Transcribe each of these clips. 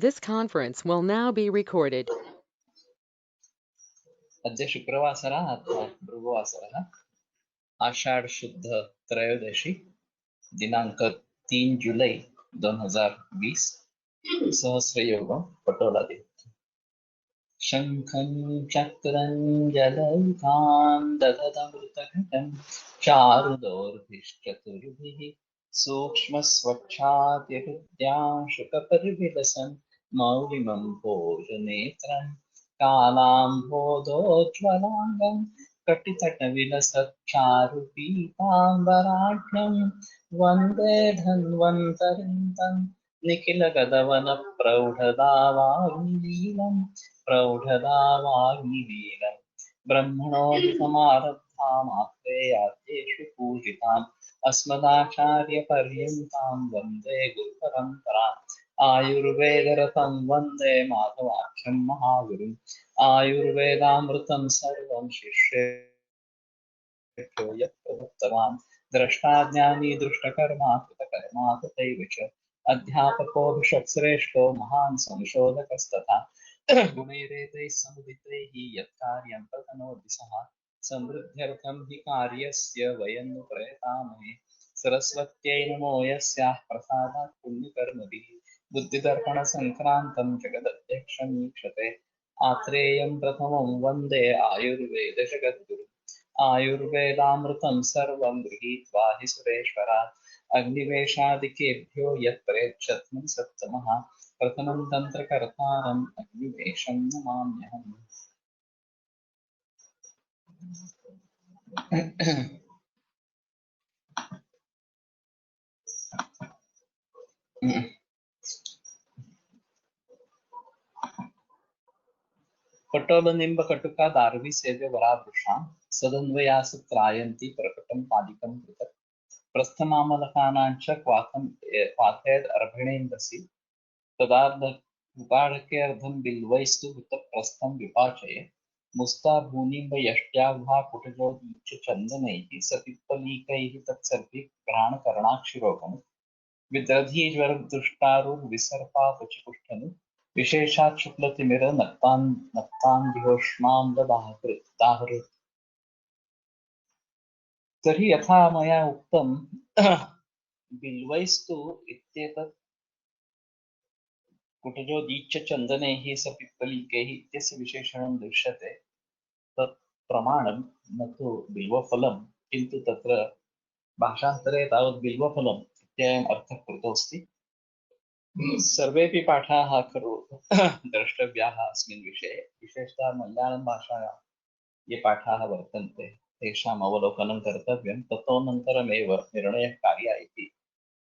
This conference will now be recorded. अद्य शुक्रवासरः अर्थात् भृगुवासरः आषाढ शुद्ध त्रयोदशी दिनांक 3 जुलै 2020 सहस्रयोगं पटोलादि शङ्खं चक्रं जलौकां ददतमृतघटं चारुदोर्भिश्चतुर्भिः सूक्ष्मस्वच्छातिहृद्यां शुकपरिविलसन् मौलिमं भोजनेत्रं कालाम्भोदोज्ज्वलाङ्गं कटितटविलसच्चारुपीताम्बराढ्यं वन्दे धन्वन्तरिं निखिलगदवनप्रौढदावाग्निलीलम् प्रौढदावाग्निलीलम् ब्रह्मणोऽधिकमारब्धामात्रेयाद्येषु पूजिताम् अस्मदाचार्यपर्यन्तां वन्दे गुरुपरम्पराम् आयुर्वेदरतं वन्दे माधवाख्यं महागुरुम् आयुर्वेदामृतं सर्वं शिष्येभ्यो यत् प्रदत्तवान् द्रष्टाज्ञानी दृष्टकर्मा कृतकर्मा तथैव च अध्यापकोऽभिषक्श्रेष्ठो महान् संशोधकस्तथा गुणैरेतैः समुदितैः यत्कार्यं प्रतनोति सः समृद्ध्यर्थं हि कार्यस्य वयं नु प्रयतामहे सरस्वत्यै नमो यस्याः प्रसादात् पुण्यकर्मभिः बुद्धिदर्पणसङ्क्रान्तं जगदध्यक्षं ईक्षते आत्रेयं प्रथमं वन्दे आयुर्वेदजगद्गुरुम् आयुर्वेदामृतं सर्वं गृहीत्वा हि सुरेश्वरात् अग्निवेशादिकेभ्यो यत्प्रेक्षत्मि सत्तमः प्रथमं तन्त्रकर्तारम् अग्निवेशं नमाम्यहम्। पटोलनिम्बकटुका दार्वी सेव्य वरावृषां सदन्वयासत्रायन्ति प्रकटं पादिकं पृथक् प्रस्थमामलकानां च क्वाथयद् अर्भिणेन्दसि तदार्धकेऽर्धं बिल्वैस्तु वृतप्रस्थं विपाचये मुस्ता भूनिम्बयष्ट्याह्वा कुटजोदीच्यचन्दनैः सपिप्पलीकैः तत्सर्पि घ्राणकर्णाक्षिरोगम् विद्रधीज्वरदुष्टारुर्विसर्पापचिपुष्टनु विशेषात् शुक्लतिमिर नक्तान्दिहोष्माम्बदाहृत्। तर्हि यथा मया उक्तं बिल्वैस्तु इत्येतत् कुटजोदीच्यचन्दनैः सपिप्पलीकैः इत्यस्य विशेषणं दृश्यते तत् प्रमाणं न तु बिल्वफलं किन्तु तत्र भाषान्तरे तावत् बिल्वफलम् इत्ययम् अर्थः कृतोऽस्ति। सर्वेपि पाठाः खलु द्रष्टव्याः अस्मिन् विषये विशेषतः मलयाळं भाषायां ये पाठाः वर्तन्ते तेषाम् अवलोकनं कर्तव्यं ततोऽनन्तरमेव निर्णयः कार्यः इति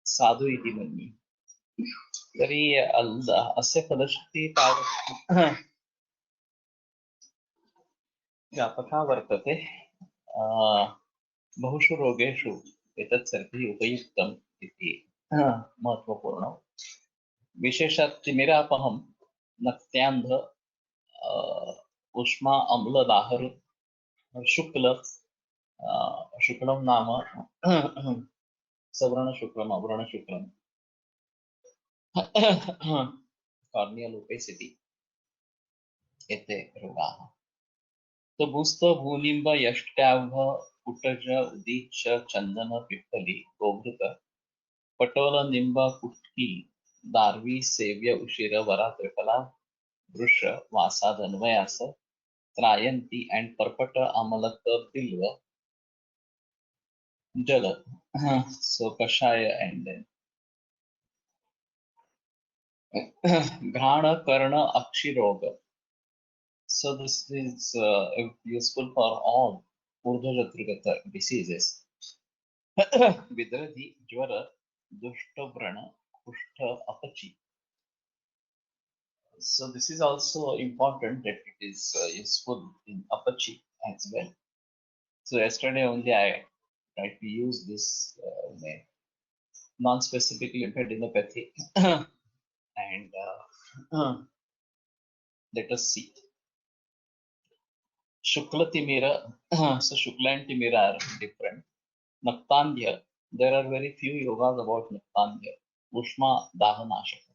साधु इति मन्ये। तर्हि अस्य फलश्रुतिः तावत् व्यापका वर्तते। बहुषु रोगेषु एतत् सर्वैः उपयुक्तम् इति महत्त्वपूर्णं। विशेषतः तिमिरापहं नक्त्यान्ध उष्मा अम्लदाहरुत् शुक्लं नाम सवर्णशुक्लम् अवर्णशुक्लं कार्नियल ओपेसिटी एते रोगाः। तो भूस्थ भूनिम्ब यष्ट्याभ कुटज उदीच्य चन्दन पिप्पली गोभृत पटोल निम्ब कुट्की दार्वी सेव्य उशिर वरा त्रिफला वृष वासादन्वयास त्रायन्ती and पर्पट अमलक बिल्व जल. So kashaya and then घ्राण कर्ण अक्षिरोग. So this is useful for all ऊर्ध्वजत्रुगत diseases. विद्रधि ज्वर दुष्ट व्रण कुष्ठ अपची. So this is also important that it is useful in apachi as well. So yesterday only I tried to use this non-specific lymphadenopathy and let us see. Shukla Timira, so Shukla and Timira are different. Naktandhya, there are very few yogas about Naktandhya. Ushma Dahanashaka.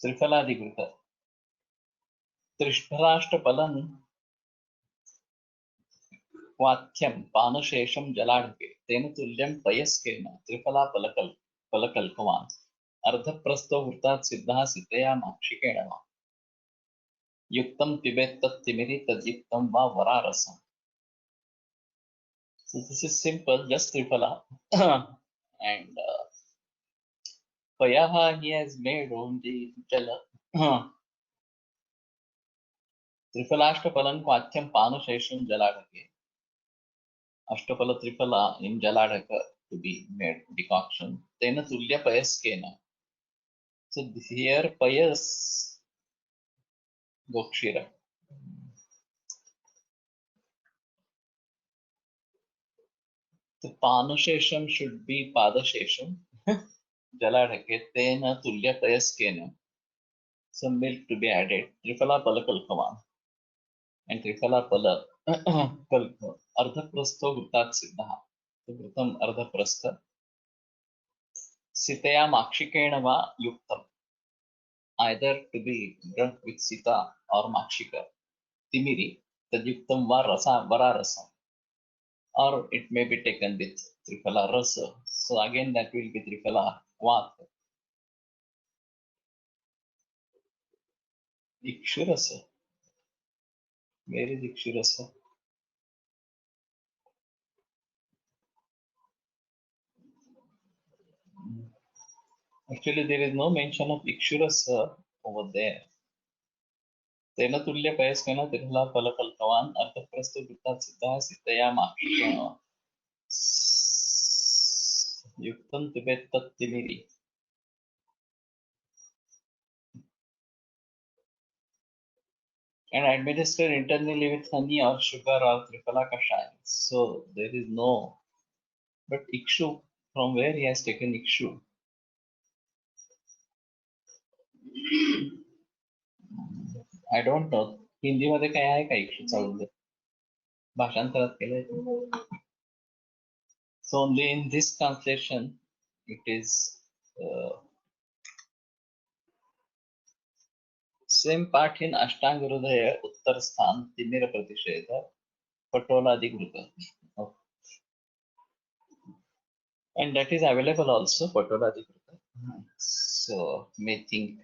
त्रिफलादिकृत त्रिष्ठराष्ट्रफलं क्वाथ्यं पानशेषं जलाढ्के तेन तुल्यं पयस्केन त्रिफलाफलकल्पवान् अर्धप्रस्थो वृत्तात् सिद्धः सीतया माक्षिकेण वा युक्तं पिबेत् तत्तिमिरि तद्युक्तं वा वरारसम्. So this is simple, just triphala. And Payaha he has made only jala. Triphalashtapalam Kwatyam Panashesham Jaladake. Ashtapala Triphala in Jaladaka to be made decoction. Tena Tulya Payaskena. So here Payas Gokshira. The Panashesham should be Padashesham. Jaladake Tena Tulya Payaskena. Some milk to be added. Triphala Palakalkavan. And Triphala Pala Ardhaprastho Vrittat Siddha. So Vritam Ardhaprastha. Sitaya Makshikena va Yuktam. Either to be drunk with Sita or Makshika. Timiri. Tadyuktam va Rasa Vararasam. Or it may be taken with Triphala Rasa. So again that will be Triphala Vat. Ikshurasa. Where is Ikshurasa? Actually, there is no mention of Ikshurasa over there. तेन तुल्य पयस्केन त्रिफला फलकल्पवान् अर्थप्रस्थो वृत्तात् सिद्धः सीतया माक्षिकेण युक्तं पिबेत् तत्तिमिरि. And administered internally with honey or sugar or triphala kashaya. So there is no. But Ikshu, from where he has taken Ikshu? I don't know. Hindi मध्ये काय आहे का इक्षूचा उल्लेख? भाषांतरात केलंय का? So only in this translation it is same part in Ashtanga Hridaya Uttar Sthan Timira Pratisheda Patoladikrita. Okay. And that is available also Patoladikrita. So may think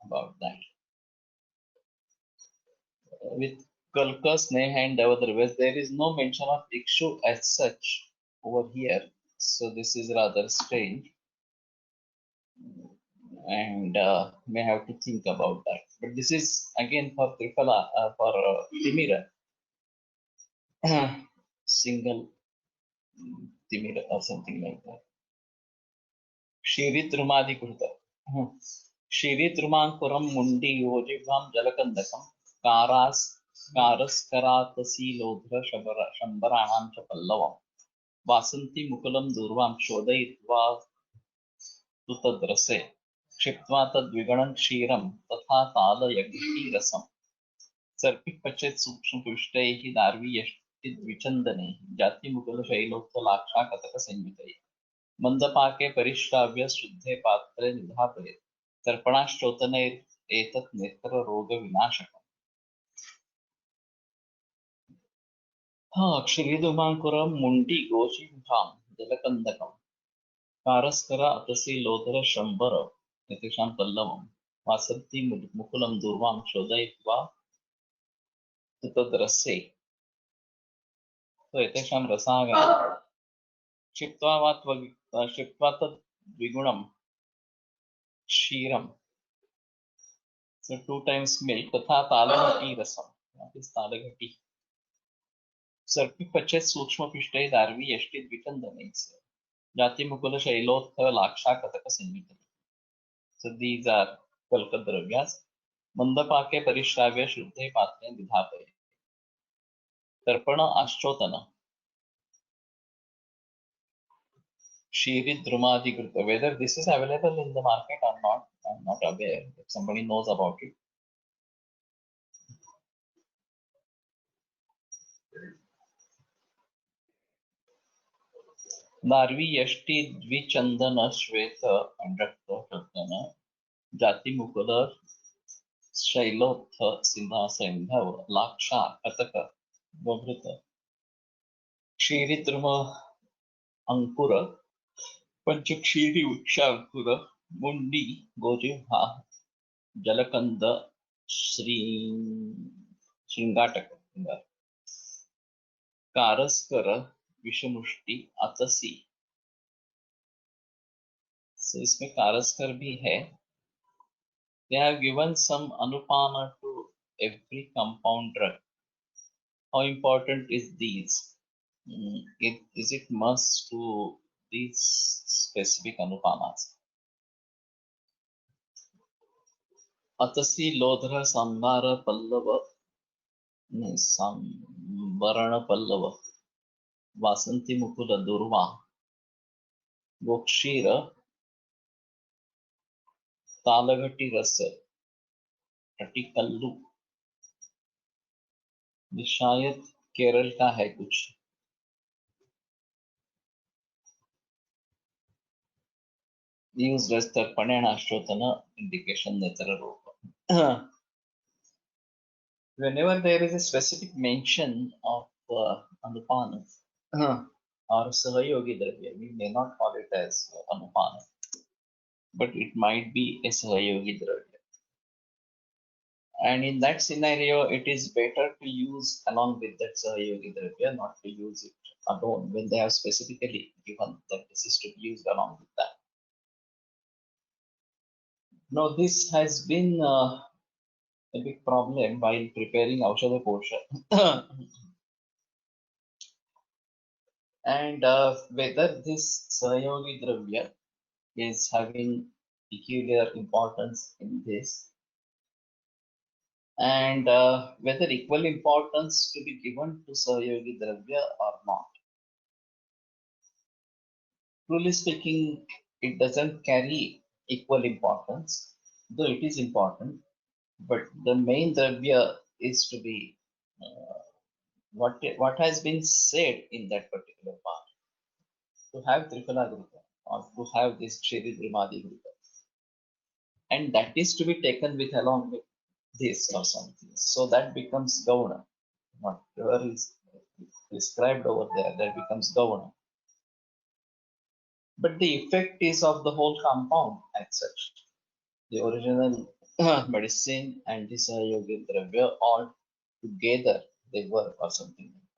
about that. With Kalka, Sneha and Devadravas, there is no mention of Ikshu as such over here. So this is rather strange. And may have to think about that. But this is again for Triphala, for Timira, single Timira or something like that. Shirit Rumadi Kurta. Shirit Rumankuram Mundi Yojivam Jalakandakam Karas Karatasi Lodhra Shambaranam Chapallavam Vasanti Mukulam Durvam Shodayitva Tutadrase क्षिप्त्वा तद्विगणं क्षीरं तथा तालयज्ञरसं सर्पिपचेत् सूक्ष्मपुष्टैः दार्वीयष्टिद्विचन्दनैः जातिमुकुलशैलोक्तलाक्षाकतकसंयुतैः मन्दपाके परिश्राव्य शुद्धे पात्रे निधापयेत् तर्पणाश्चोतनैरेतत् नेत्ररोगविनाशकम्. क्षीरिदुमाङ्कुरं मुण्डीगोशीमुखां जलकन्दकं कारस्कर अतसि Lothar शंबर एतेषां पल्लवं वासन्ति मुकुलं दूर्वां शोधयित्वा तद्रसे. तो एतेषां रसागम क्षिप्त्वा तद्विगुणं क्षीरं. So 2 times milk तथा तालघटी रसम. What is तालघटी? सर्पिपचे सूक्ष्मपिष्टे दार्वी यष्टिद्विचन्दनैः जातिमुकुल शैलोत्थ लाक्षाकतक संयुतैः. So these are Kalkadravyas. Mandapake Parishravya Shuddhe Patre Vidhapaye. Tarpana Ashchotana. Shirit Drumadikrita. Whether this is available in the market or not, I'm not aware. If somebody knows about it, दार्वी यष्टि द्विचंदन श्वेत and रक्त चंदन जाति मुकुल शैलोत्थ सिंहा सैंधव लाक्षा कतक वभृत क्षीरिद्रुम अंकुर पंचक्षीरी वृक्षांकुर मुंडी गोजिह्वा जलकंद Shri श्रृंगाटक कारस्कर विषमुष्टि अतसी. So इसमें कारस्कर भी है. They have given some anupana to every compound drug. How important is these? Is it must to these specific anupanas? अतसी Lothar संभार पल्लव संवरण पल्लव वासंती मुकुल दुर्वा गोक्षीर तालघटी रस टटिकल्लू. शायद केरल का है कुछ. Used as Tarpana and Ashrotana indication natural ropa. Whenever there is a specific mention of Anupana or Sahayogi Dravya, we may not call it as Anupana, but it might be a Sahayogi Dravya. And in that scenario, it is better to use along with that Sahayogi Dravya, not to use it alone when they have specifically given that this is to be used along with that. Now, this has been a big problem while preparing Aushadha Kosha. And whether this Sahayogi Dravya is having peculiar importance in this, and whether equal importance to be given to Sahayogi Dravya or not. Truly speaking, it doesn't carry equal importance, though it is important, but the main Dravya is to be what has been said in that particular part. To have Triphala Grupa or to have this Kshiri Drimadi Grupa. And that is to be taken with along with this or something. So that becomes Gauna. Whatever is prescribed over there, that becomes Gauna. But the effect is of the whole compound as such. The original medicine and this Yogi Dravya all together they work or something like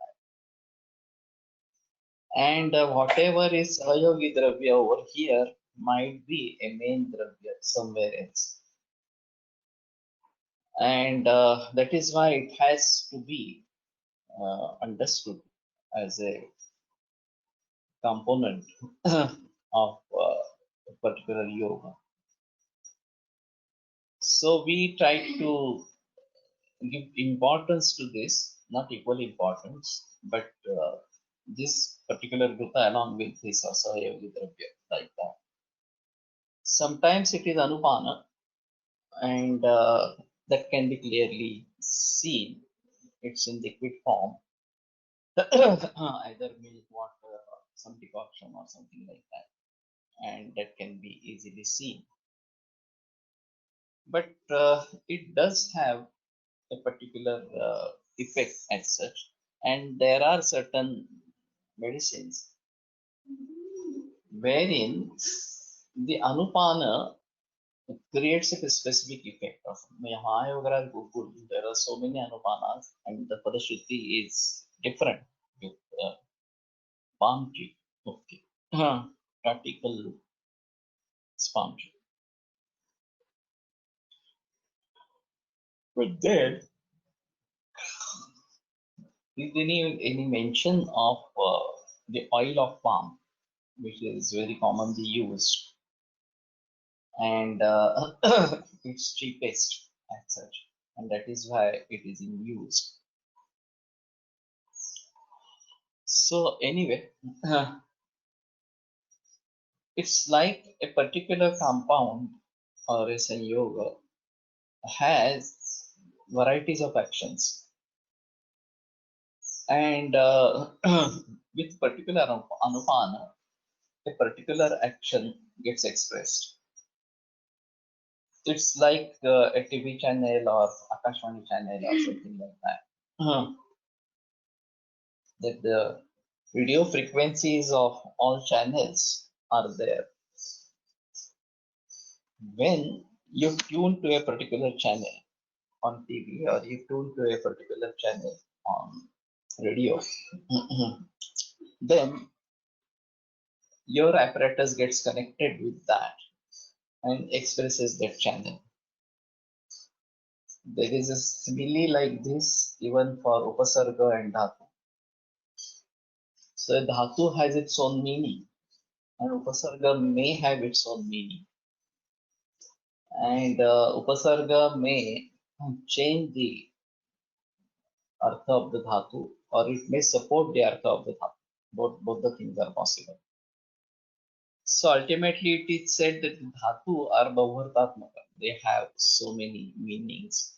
that. And whatever is Yogi Dravya over here might be a main Dravya somewhere else. And that is why it has to be understood as a component of a particular yoga. So we try to give importance to this, not equal importance, but this particular Gita along with this Sahayogi Dravya, like that. Sometimes it is Anupana, and that can be clearly seen. It's in liquid form, either milk, water, or some decoction or something like that, and that can be easily seen. But it does have a particular effect as such, and there are certain medicines wherein the Anupana creates a specific effect of Mahayoga Gokul. There are so many Anupanas, and the Padashruti is different with palm tree. Okay. Practical palm tree. But there is any mention of the oil of palm, which is very commonly used, and it's cheapest as such, and that is why it is in use. So anyway, it's like a particular compound or a sanyoga has varieties of actions, and with particular anupana, a particular action gets expressed. It's like a TV channel or Akashvani channel or something like that. That the video frequencies of all channels are there. When you tune to a particular channel on TV or you tune to a particular channel on radio, then your apparatus gets connected with that and expresses that channel. There is a simile like this even for Upasarga and Dhatu. So Dhatu has its own meaning and Upasarga may have its own meaning. And Upasarga may change the Artha of the Dhatu or it may support the Artha of the Dhatu. Both the things are possible. So ultimately it is said that the Dhatu are Bhavartatmaka. They have so many meanings.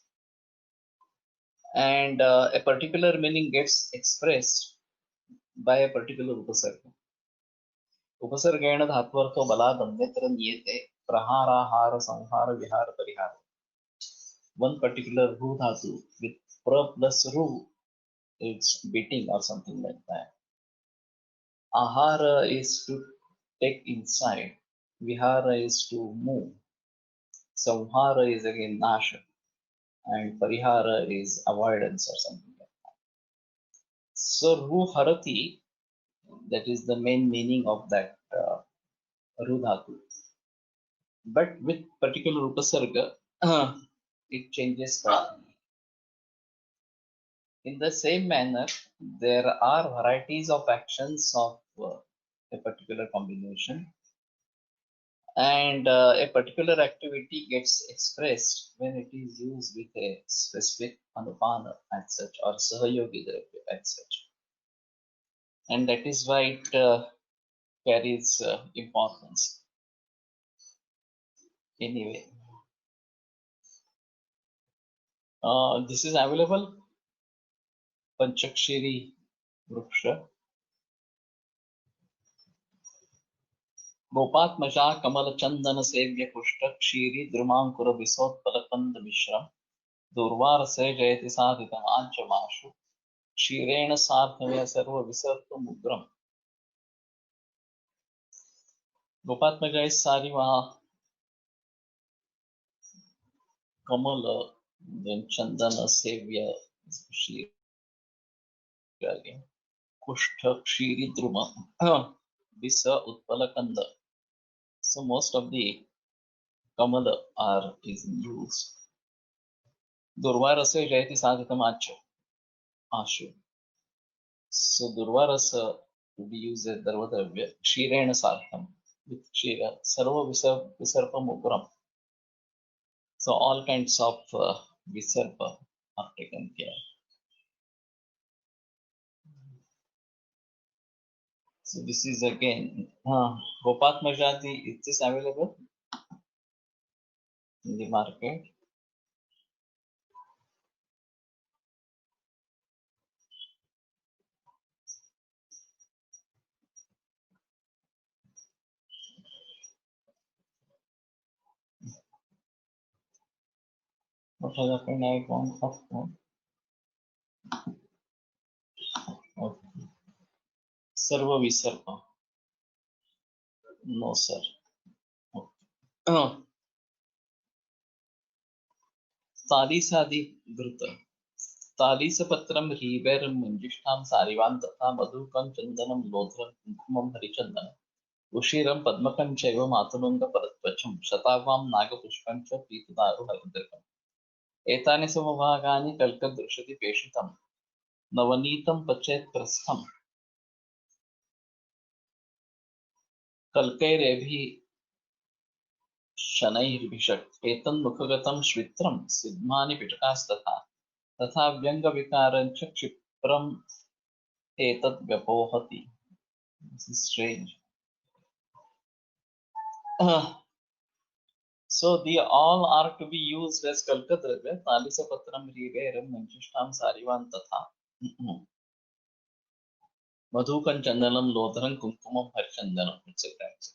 And a particular meaning gets expressed by a particular Upasarga. Upasargena Dhatvartho Balad Annetra Niyete Prahara Samhara Vihara Parihara. One particular Ru Dhatu with Pra plus Ru is beating or something like that. Ahara is to take inside. Vihara is to move. Samhara is again Nasha. And Parihara is avoidance or something like that. So Ru Harati, that is the main meaning of that Ru Dhatu. But with particular Upasarga, it changes slightly. In the same manner, there are varieties of actions of a particular combination, and a particular activity gets expressed when it is used with a specific anupana as such or sahayogi dravya as such. And that is why it carries importance. Anyway, this is available. Panchakshiri Vruksha. गोपात्मजा कमल चंदन सेव्य पुष्ट क्षीरी द्रुमांकुर विसोत्पलकंद मिश्रम दुर्वार से जयति साधितम आंचमाशु क्षीरेण सार्थमय सर्व विसर्प मुद्रम. गोपात्मजा इस सारी वहां कमल चंदन सेव्य कुष्ठ क्षीरी द्रुम विस उत्पलकंद. So most of the Kamala is in use. Durvarasa jayati sadhitam ashu. So Durvarasa to be used as Darvadravya. Kshirena sadham. With Kshira. Sarva Visarpa Mugram. So all kinds of Visarpa are taken care. So this is again Gopatmajati. Is this available in the market? What has happened? I found off phone. Okay. Sarva Visarpa. No, sir. Okay. तालीसादि घृत तालीसपत्रम ह्रीवैरं मंजिष्ठां सारिवां तथा मधुकं चन्दनं लोध्रं कुङ्कुमं हरिचन्दनं उषिरं पद्मकं चैव मातुलुङ्गपरत्वचं शतावां नागपुष्पं च पीतदारु हरिद्रकम्. एतानि समभागानि कल्कदृशति पेषितं नवनीतं पचेत् प्रस्थं कल्कैरेभिः शनैर्भिषक् एतन्मुखगतं श्वित्रं सिद्धानि पिटकास्तथा तथा व्यङ्गविकारं च क्षिप्रम् एतद् व्यपोहति. This is strange. So the all are to be used as Kalkadravya. Talisapatram Riveram Manjishtam Sarivan Tatha. Madhukan Chandanam, Lodharan Kumkumam Harchandanam, etc. etc.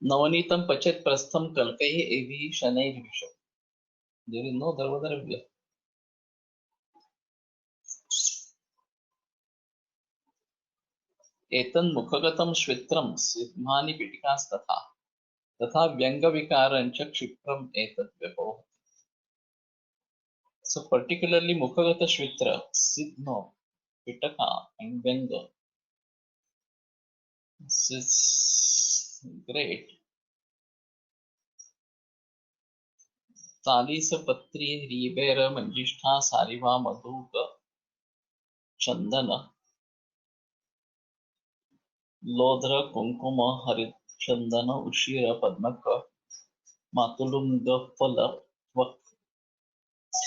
Navanitam Pachet Prastham Kalkai Evi Shanai Visham. There is no Dharvadravya. Etan Mukhagatam Shvitram Sidmani Pitikas तथा व्यंग विकारंच क्षिप्रम एतत् व्यपो. So particularly Mukhagata Shvitra, Sidno, Pitaka and Vyanga. This is great. Talisa Patri Ribera Manjishta Sariva Madhuka Chandana Lodhra Kunkuma Harit Chandana Ushira Padmaka Matulunga Phala Tvak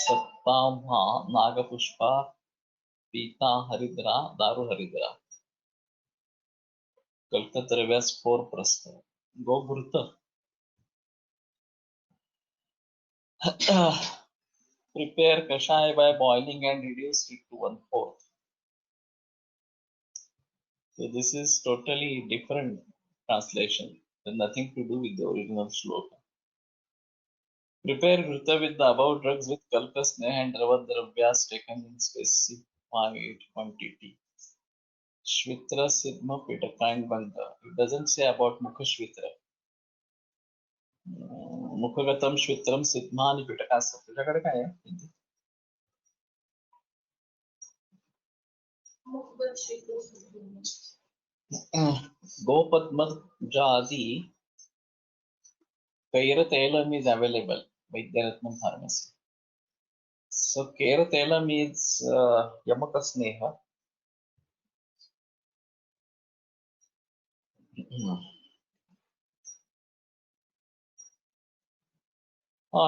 Sattama Nagapushpa Pita Haridra Daru Haridra. Kalkatarvyas 4 Prastham. Go Bhurta. Prepare kashaya by boiling and reduce it to 1/4. So this is totally different translation. There's nothing to do with the original shloka. Prepare Ghruta with the above drugs with Kalka, Sneha and Dravadravya's taken in specified quantity. Shvitra, Sidma, Pitaka and Banga. It doesn't say about Mukha Shvitra. Mukhagatam Shvitram, Sidma and Pitaka. तुझ्याकडे काय आहे? Gopatmajadi Kairathelam is available by Vaidyaratnam Pharmacy. So Kairathelam is Yamaka Sneha.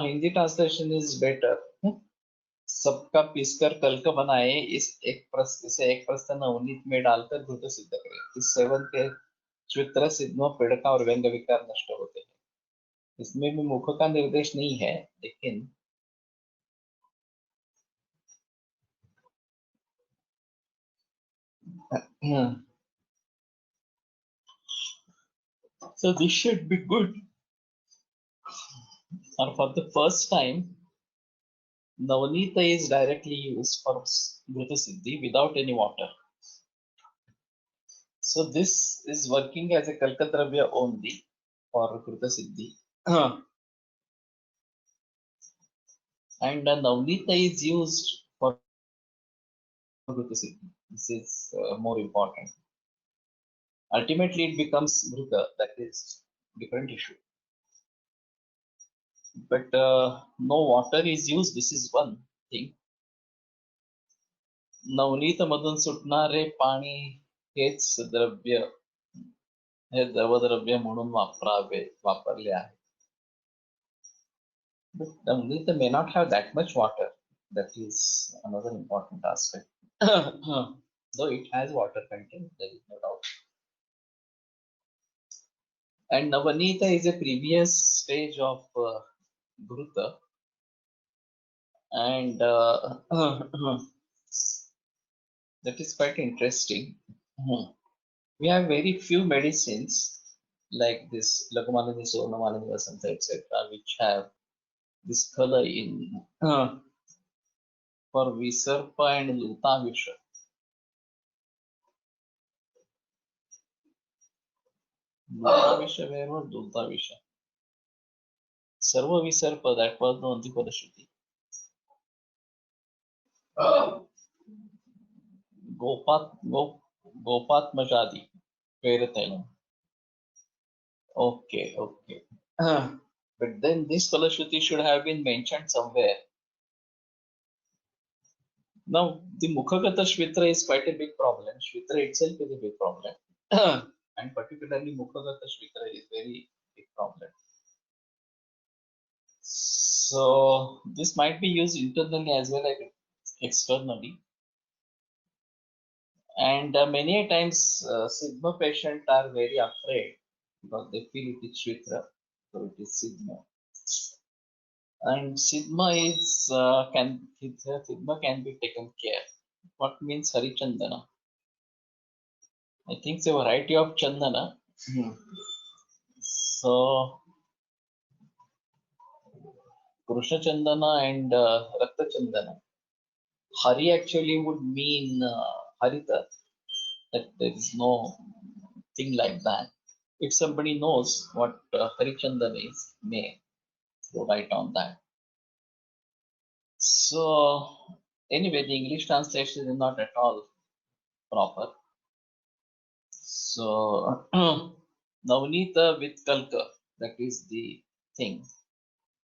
Hindi translation is better. सबका पीसकर कल का बनाए इसे एक प्रस्थ नवनीत में डालकर घृत सिद्ध करें. इस सेवन के श्वित्र सिद्धों पिड़का और व्यंग विकार नष्ट होते हैं. इसमें भी मुख का निर्देश नहीं है, लेकिन so this should be good. Or for the first time, Navneeta is directly used for Ghrita Siddhi without any water. So this is working as a Kalkadravya only for Ghrita Siddhi. And Navneeta is used for Ghrita Siddhi. This is more important. Ultimately, it becomes Ghrita, that is different issue. But no water is used, this is one thing. Navneet मधून सुटणारे पाणी हेच द्रव्य, हे द्रवद्रव्य म्हणून वापरले आहे. But Navneet may not have that much water. That is another important aspect. Though it has water content, there is no doubt. And Navneeta is a previous stage of Ghrita. And that is quite interesting. We have very few medicines like this Laghumalini, Sornamalini, Vasanta, etc., which have this color in for Visarpa and Luta Visha. Luta Visha, where was Luta Visha? Sarva Visarpa, that was the only Padashruti. Gopatmajadi, Kairathelam. Okay. But then this Palashruti should have been mentioned somewhere. Now, the Mukhagata Shvitra is quite a big problem. Shvitra itself is a big problem. And particularly Mukhagata Shvitra is very big problem. So, this might be used internally as well as externally. And many a times, Sigma patients are very afraid because they feel it is Shvitra, so it is Sigma. And Sigma is Sigma can be taken care. What means Harichandana? I think it's a variety of chandana. So Krishna Chandana and Rakta Chandana. Hari actually would mean Harita, that there is no thing like that. If somebody knows what Harichandan is, may write on that. So anyway, the English translation is not at all proper. So Navnita with Kalka, that is the thing.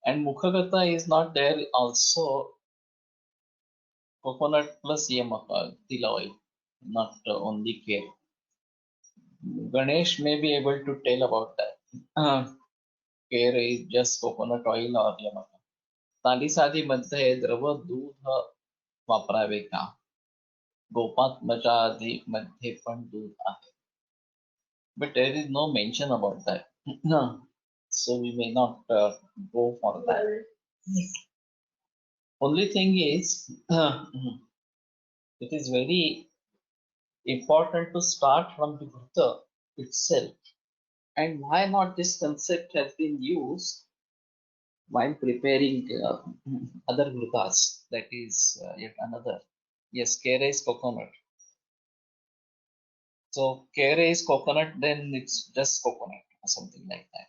And Mukhagata is not there also, coconut plus yamaka, tila oil, not only care. Ganesh may be able to tell about that. Care is just coconut oil or yamaka. तालीसादीमध्ये द्रव दूध वापरावे का? गोपात्मजा आदी मध्ये पण दूध आहे. But there is no mention about that. So we may not go for that. Only thing is, it is very important to start from the Gurta itself. And why not this concept has been used while preparing other Gurtas? That is yet another. Yes, Kera is coconut. So Kera is coconut, then it's just coconut or something like that.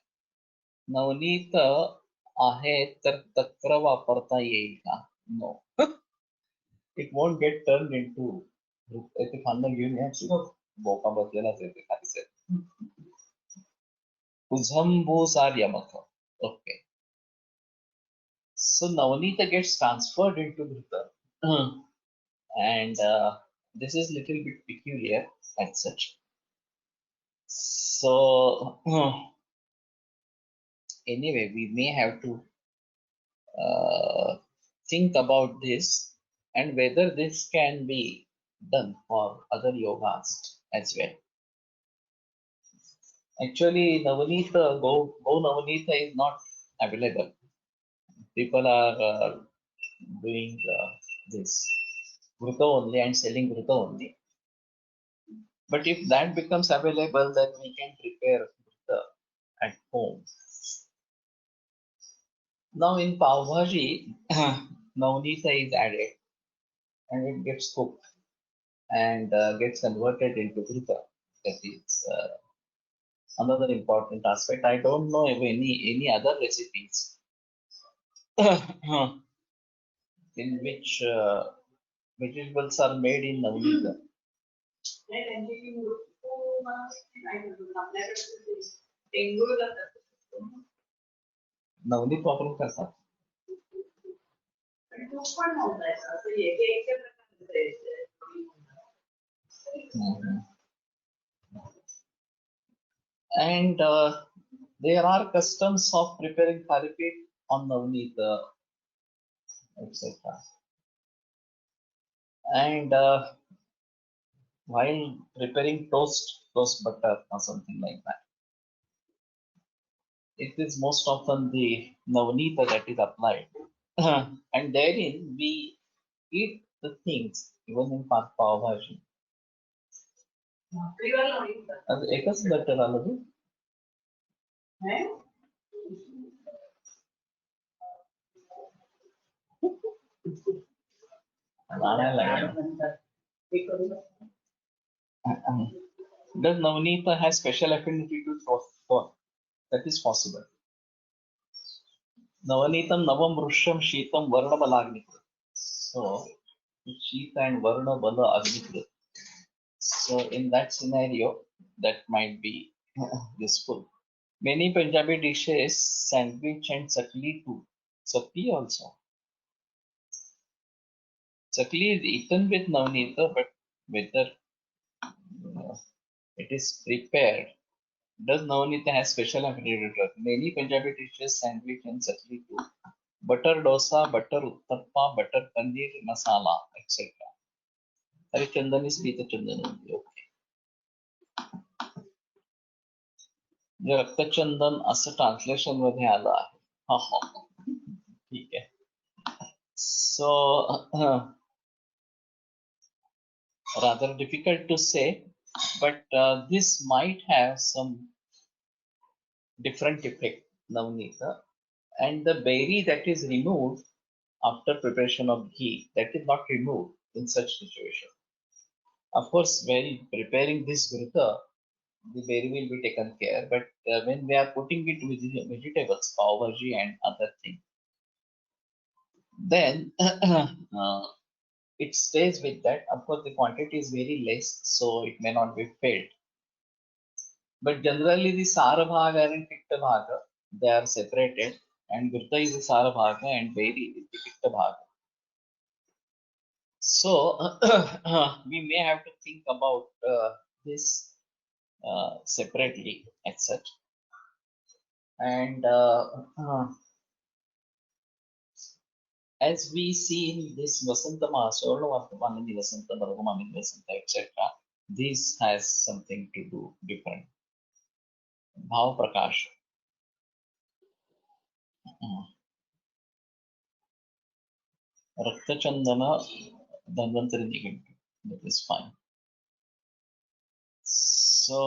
Navneet आहे तर तक्र वापरता येईल का? No. It won't get turned into ते खांदा घेऊन या बोका बसलेलाच आहे ते खाली set. Uzhambu Yamaka. Okay. So Navnita gets transferred into Dhruta. And this is little bit peculiar as such. So anyway, we may have to think about this and whether this can be done for other yogas as well. Actually, Navnita, Go Navnita is not available. People are doing this Gruta only and selling Gruta only. But if that becomes available, then we can prepare Gruta at home. Now in Pav Bhaji, Navnita is added and it gets cooked and gets converted into Gruta. That is another important aspect. I don't know of any other recipes in which vegetables are made in Navnita. Navneet वापरून करतात. And there are customs of preparing thalipit on Navneet, etc. And while preparing toast butter or something like that, it is most often the Navneeta that is applied. And therein we eat the things even in Pav Bhaji. एकच butter आलं तू Does Navneeta has special affinity to for? That is possible. Navneetam Navam Rusham Sheetam Varna Balagnikrit. So Sheet and Varna Bala Agnikrit. So in that scenario, that might be useful. Many Punjabi dishes, sandwich and chakli too. Chakli also. Chakli is eaten with Navneeta, but whether it is prepared, does Navneeta has special affinity to it? Many Punjabi dishes, sandwich and chakli too. Butter dosa, butter uttappa, butter paneer masala, etc. Harichandan is Pita Chandan only. Okay. जे रक्तचंदन असं translation मध्ये आलं आहे. ठीक आहे. So rather difficult to say, but this might have some different effect, Navnita. And the berry that is removed after preparation of ghee, that is not removed in such situation. Of course, while preparing this gurta, the berry will be taken care, but when we are putting it with the vegetables, pav bhaji and other things, then it stays with that. Of course, the quantity is very less, so it may not be filled. But generally, the Sara Bhaga and Pitta Bhaga, they are separated, and Gurta is the Sara Bhaga and Vedi is the Pitta Bhaga. So, we may have to think about this separately, etc. And as we see in this Vasanta Maasa, Vartamanini Vasanta, Bharagamanini Vasanta, etc., this has something to do different. Bhav Prakash. Raktachandana Dhanvantari Nigantu. That is fine. So,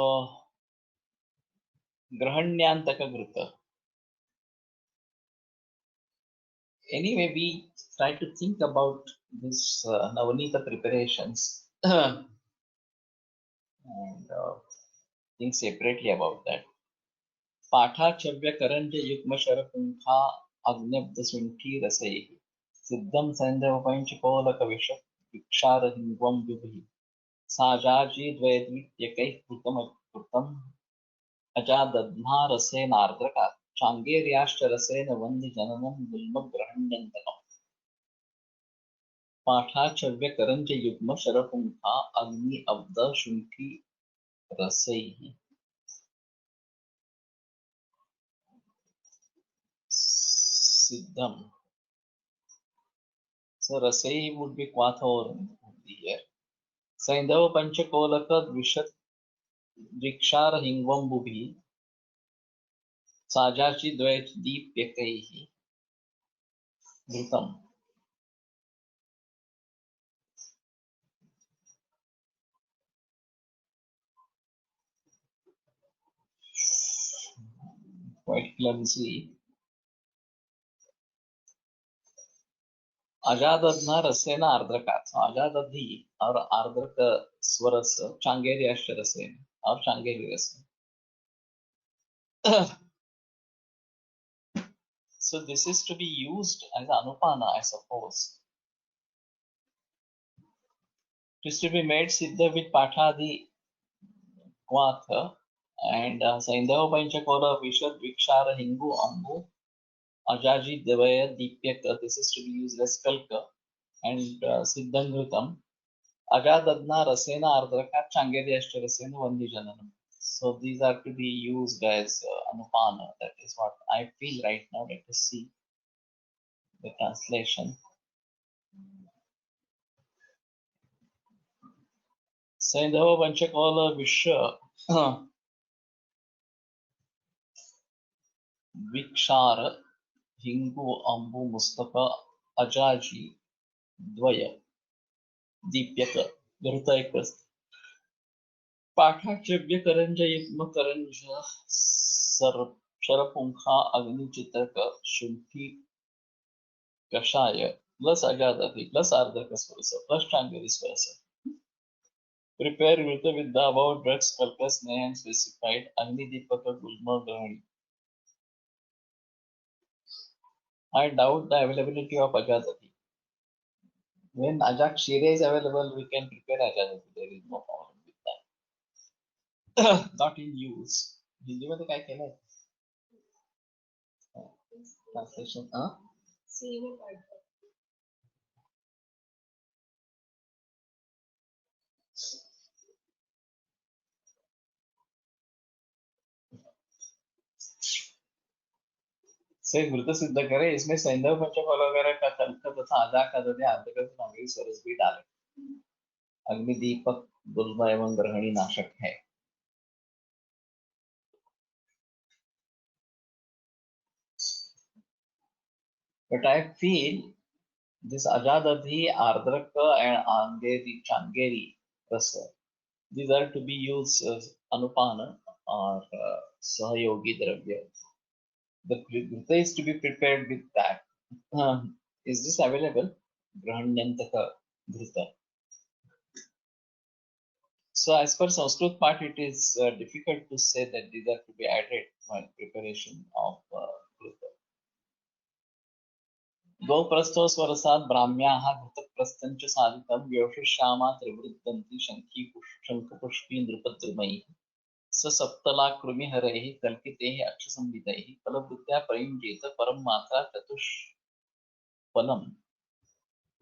Grahanyantaka Gruta. Anyway, we try to think about this Navanita preparations and think separately about that. पाठाचव्य करंज युग्म शरपुंखा अग्निब्ध सुंठी रसैः सिद्धं सैन्धवपञ्चकोलक विष विक्षार हिंग्वं विभिः साजाजी द्वैद्वित्यकैः कृतम् अजादध्ना रसेनार्द्रका चाङ्गेर्याश्च रसेन वन्धि जननं गुल्मग्रहण्यन्तकम् पाठाचव्य करंज युग्म शरपुंखा अग्नि अब्ध शुंठी रसैः सिद्धम. So Rasai would be Quathor would be here. Saindava Panchakolaka Vishat Vikshara Hingvam Bubhi Sajachi Dvait Deep Yakaihi Dhrutam. Quite clumsy. Ajadadna Rasena Ardrakat. So Ajadadhi or Ardraka Swarasa Changeri Ashtarasena or Changeri Rasena. So this is to be used as Anupana, I suppose. It is to be made Siddha with Pathadi Quatha and Saindava Panchakola Vishad Vikshara Hingu Ambu Ajaji Devaya Deepyaka. This is to be used as Kalka and Siddhangrutam Agadadna Rasena Ardraka Changeri Ashtarasena Vandijananam. So these are to be used as Anupana. That is what I feel right now. Let us see the translation. Saindava Panchakola Visha Vikshara Hingu Ambu Mustafa Ajaji Dvaya Deepyaka Garuta Ekvast पाठाचव्य करंज युग्म करंज शरपुंखा अग्निचित्रक शुंठी कषाय plus अजादति plus आर्द्रक स्वरस plus चांगेरी स्वरस. Prepare Mrita with the above drugs purpose name specified Agni Deepaka Gulma Grahani. I doubt the availability of Ajadati. When Ajak Shire is available, we can prepare Ajadati. There is no problem with that. Not in use. हिंदीमध्ये काय केलंय? Translation. से घृत सिद्ध करे इसमें सैंधव पंचफल वगैरह का तर्क तथा आधा का दधे आर्द्रक सामग्री सरस भी डाले. अग्निदीपक गुल्म एवं ग्रहणी नाशक है. But I feel this Ajadadhi, Ardraka and Angeri, Changeri rasa These are to be used as anupana or sahayogi dravya. The ghrita is to be prepared with that. Is this available? Grahanyantaka ghrita. So as per Sanskrit part, it is difficult to say that these are to be added while preparation of ghrita. गौप्रस्थो स्वरसात् ब्राह्म्याः घृतप्रस्थं च साधितं व्यवशिष्यामा त्रिवृद्धन्ति शङ्खपुष्पी नृपद्रुमैः स सप्तलाकृमिहरैः कल्पितैः अक्षसंहितैः फलवृत्त्या प्रयुञ्जेत परं मात्रा चतुष्फलम्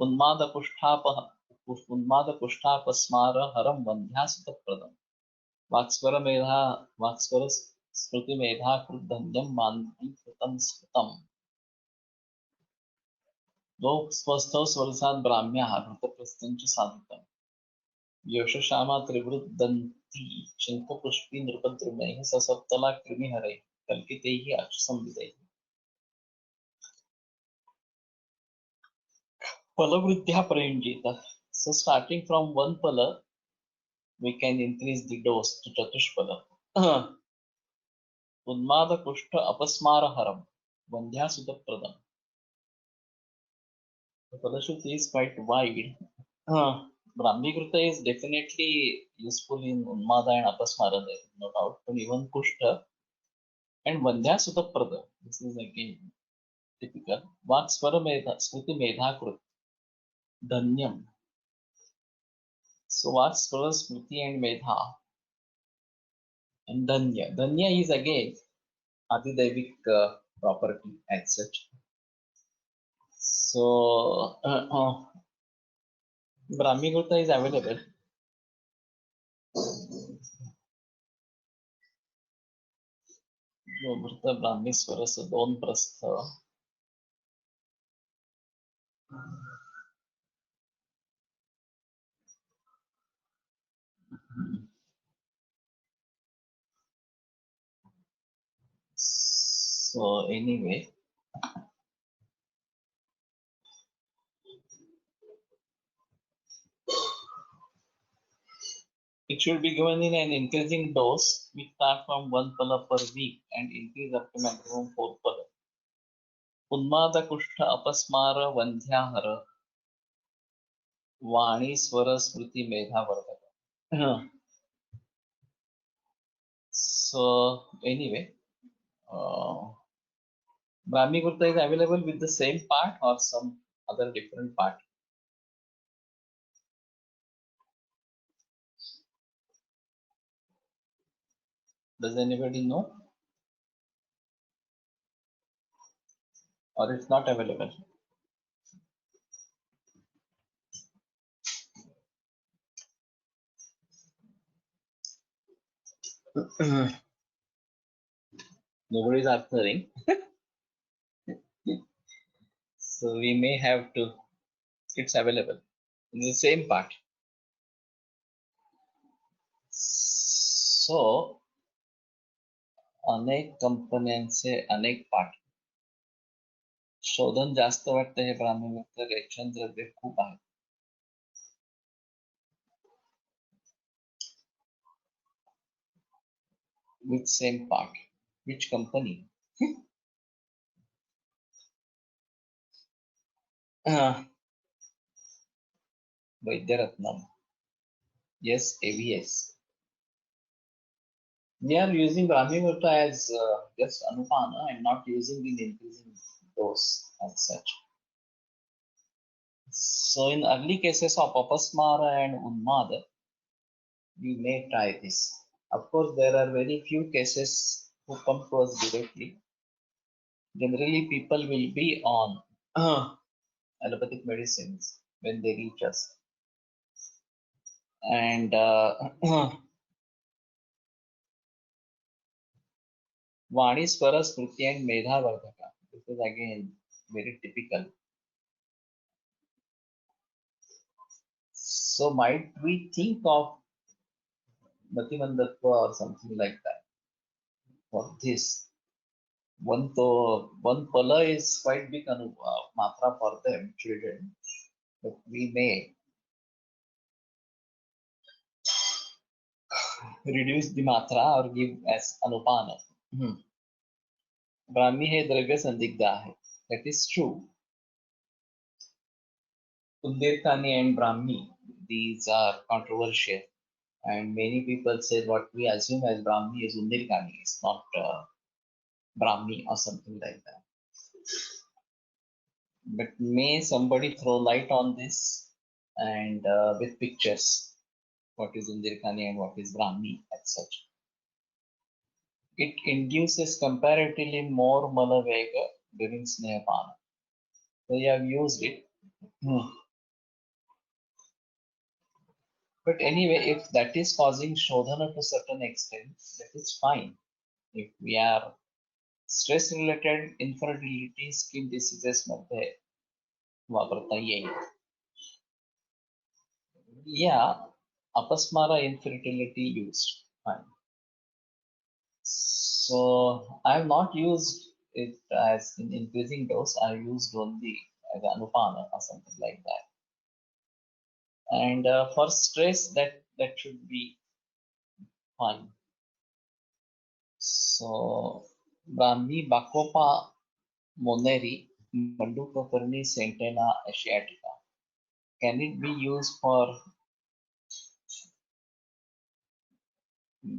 उन्मादपुष्टापस्मारहरं वन्ध्यासुतप्रदम् वाक्स्वरस्मृतिमेधाकृद्धन्यं मान्धीकृतं स्मृतम् द्वौ स्वस्थौ स्वरसात् ब्राह्म्याः घृतप्रस्थं च साधितम् यशशामा त्रिवृद्धन्ति शङ्खपुष्पी नृपद्रुमैः ससप्तला कृमिहरैः कल्पितैः अक्षसंविदैः फलवृद्ध्या प्रयुञ्जीत. So starting from one pala, we can increase the dose to chatushpala. Unmada kushta apasmaraharam vandhyasudapradam. The Falashruti is quite wide. Brahmigrita is definitely useful in Unmada and Apasmara, there is no doubt, but even Kushta and Vandhyasudaprada, this is again typical. Vaksvara medha, Smriti medha krut, Dhanyam. So Vaksvara, Smriti and medha and Dhanya. Dhanya is again Adidevik property as such. So Brahmigrita is available. Mrta Brahmi Swarasa, Don Prastha. So anyway, it should be given in an increasing dose. We start from 1 pala per week and increase up to maximum 4 pala. Unmada Kushta Apasmara Vandhyahara Vani Swara Smriti Medha Vardhaka. So anyway, Brahmigrita is available with the same part or some other different part. Does anybody know? Or it's not available? Nobody is answering. So we may have to, it's available in the same part. So अनेक कंपन्यांचे अनेक पाठ शोधन जास्त वाटतं हे ब्राह्मणमुक्त रेचन द्रव्य खूप आहे. With same part. Which company? Vaidyaratnam. Yes, AVS. They are using Brahmimurta as just Anupana and not using in increasing dose as such. So in early cases of Apasmara and Unmada, we may try this. Of course, there are very few cases who come to us directly. Generally, people will be on allopathic medicines when they reach us. And Vani Swara Smriti and Medha Vardhaka. This is again very typical. So might we think of Matimandatva or something like that for this? One pala is quite big matra for them children, but we may reduce the matra or give as anupana. Brahmi है द्रव्य संदिग्धा है. That is true. Bundelkhandi and Brahmi, these are controversial, and many people say what we assume as Brahmi is Bundelkhandi, it's not Brahmi or something like that. But may somebody throw light on this and with pictures, what is Bundelkhandi and what is Brahmi as such. It induces comparatively more malavega during snehapana. So you have used it. But anyway, if that is causing shodhana to a certain extent, that is fine. If we are stress related infertility skin diseases मध्ये वापरता येईल. Yeah, apasmara infertility used. Fine. So I have not used it as in increasing dose. I used only as anupana or something like that. And for stress, that should be fine. So Brahmi Bacopa moneri Manducoperni centena asiatica. Can it be used for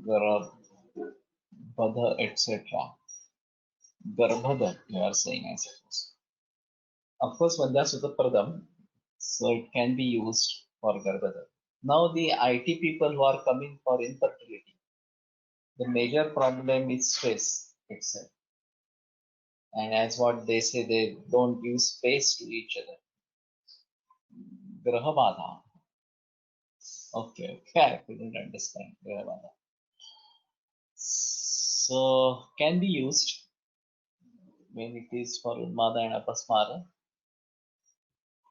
Garbhadha, etc.? Garbhadha, you are saying, I suppose. Of course, Vandasutapradam, so it can be used for Garbhadha. Now the IT people who are coming for infertility, the major problem is stress itself. And as what they say, they don't give space to each other. Grahabadha. Okay, I couldn't understand Grahabadha. So can be used when it is for Unmada and Apasmara.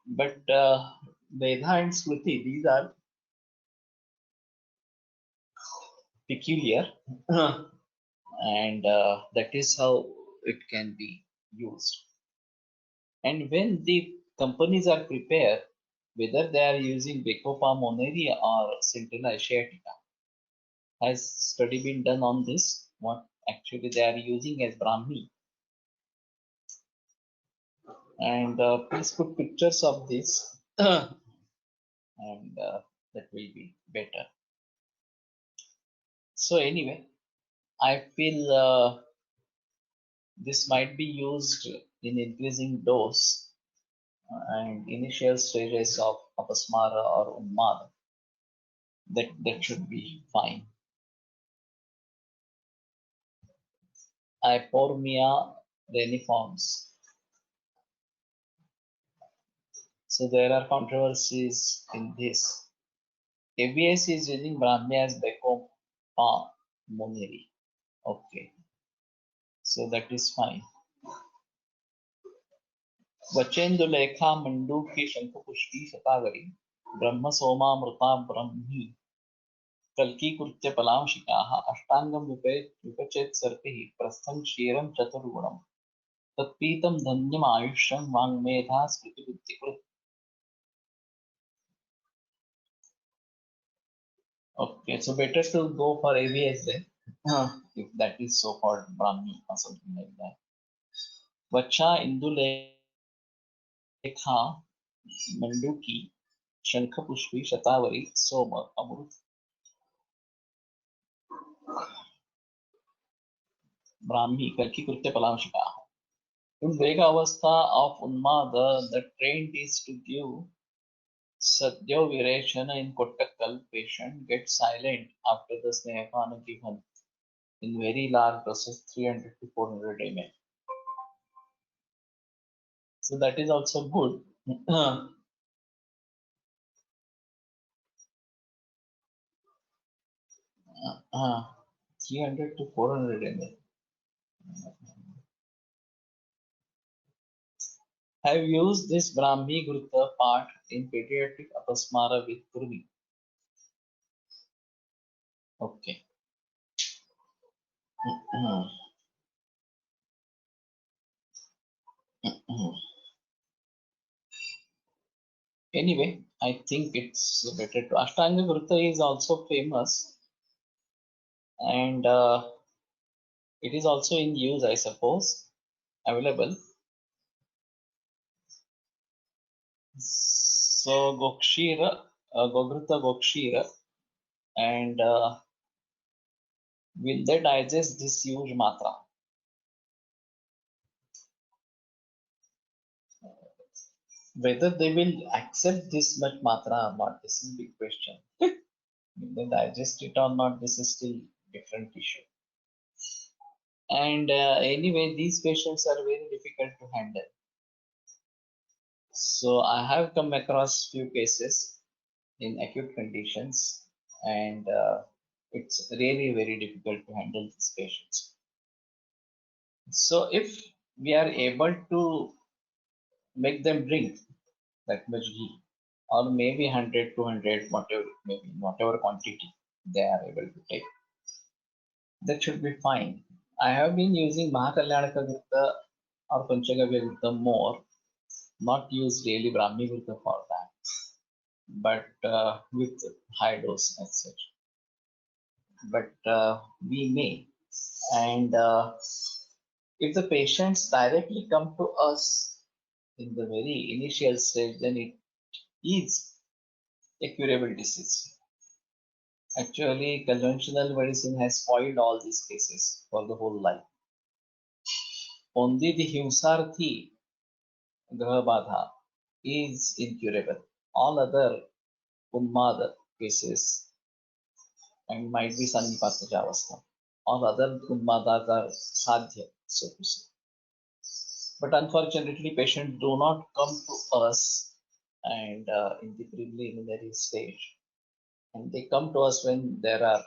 But Vedha and Smriti, these are peculiar. And that is how it can be used. And when the companies are prepared, whether they are using Bacopa moneri or Centella asiatica, has study been done on this? What actually they are using as Brahmi? And please put pictures of this, and that will be better. So anyway, I feel this might be used in increasing dose and initial stages of apasmara or unmada. That should be fine. Ipormia reniforms. So there are controversies in this. ABS is using Brahmi as Bacopa moneri. Okay, so that is fine. वचेन्दुलेखा मंडूकी Shankhpushpi शतावरी ब्रह्म सोमामृता ब्रह्मी कल्की कृत्य पलांशिकाः अष्टांगम विपचेत सर्पिः प्रस्थं क्षीरं चतुर्गुणम् तत्पीतं धन्यम् आयुष्यं वाङ्मेधा स्मृतिबुद्धिकृत्. Okay, so better to go for AVS then, if that is so called Brahmi or something like that. Vacha Indulekha Manduki Shankhapushpi Shatavari Soma Amrut Brahmi Kalki Krutya Palamshika. In Vega Avastha of Unmada, the trend is to give Sadhya Vireshana in Kottakkal. Patient gets silent after the Snehapana given in very large doses, 300 to 400 ml. So that is also good. 300 to 400 ml. I have used this Brahmi Gurta part in pediatric apasmara with Kurmi. Okay. Anyway, I think it's better to. Ashtanga Gurta is also famous. and it is also in use, I suppose, available. So Gokshira, Gogruta Gokshira, and will they digest this huge matra? Whether they will accept this much matra or not, this is a big question. Will they digest it or not? This is still different issue. And anyway, these patients are very difficult to handle. So I have come across few cases in acute conditions, and it's really very difficult to handle these patients. So if we are able to make them drink that much ghee, or maybe 100, 200, whatever, maybe whatever quantity they are able to take, that should be fine. I have been using Mahakalyanaka Gurta or Panchagavya Gurta more, not use really Brahmi Gurta for that, but with high dose as such. But we may. And if the patients directly come to us in the very initial stage, then it is a curable disease. Actually, conventional medicine has spoiled all these cases for the whole life. Only the Himsarthi Grahabadha is incurable. All other Unmada cases and might be Sannipata Javastha. All other Unmadas are sadhya, so to say. But unfortunately, patients do not come to us and in the preliminary stage. And they come to us when there are